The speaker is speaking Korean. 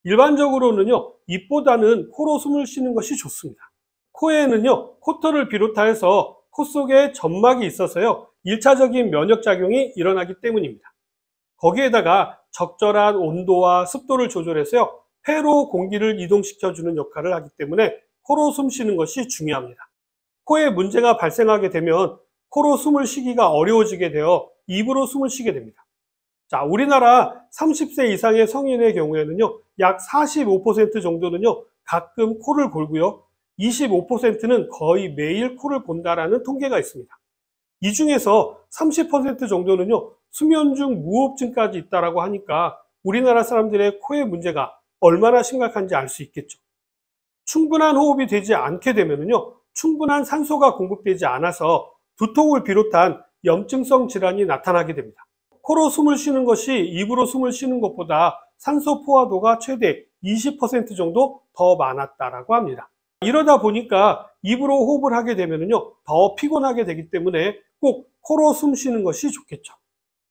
일반적으로는요, 입보다는 코로 숨을 쉬는 것이 좋습니다. 코에는요, 코털을 비롯하여서 코 속에 점막이 있어서요, 1차적인 면역작용이 일어나기 때문입니다. 거기에다가 적절한 온도와 습도를 조절해서요, 폐로 공기를 이동시켜주는 역할을 하기 때문에 코로 숨 쉬는 것이 중요합니다. 코에 문제가 발생하게 되면 코로 숨을 쉬기가 어려워지게 되어 입으로 숨을 쉬게 됩니다. 자, 우리나라 30세 이상의 성인의 경우에는요, 약 45% 정도는요, 가끔 코를 골고요, 25%는 거의 매일 코를 곤다라는 통계가 있습니다. 이 중에서 30% 정도는요, 수면 중 무호흡증까지 있다라고 하니까 우리나라 사람들의 코의 문제가 얼마나 심각한지 알 수 있겠죠. 충분한 호흡이 되지 않게 되면요, 충분한 산소가 공급되지 않아서 두통을 비롯한 염증성 질환이 나타나게 됩니다. 코로 숨을 쉬는 것이 입으로 숨을 쉬는 것보다 산소 포화도가 최대 20% 정도 더 많았다라고 합니다. 이러다 보니까 입으로 호흡을 하게 되면요, 더 피곤하게 되기 때문에 꼭 코로 숨 쉬는 것이 좋겠죠.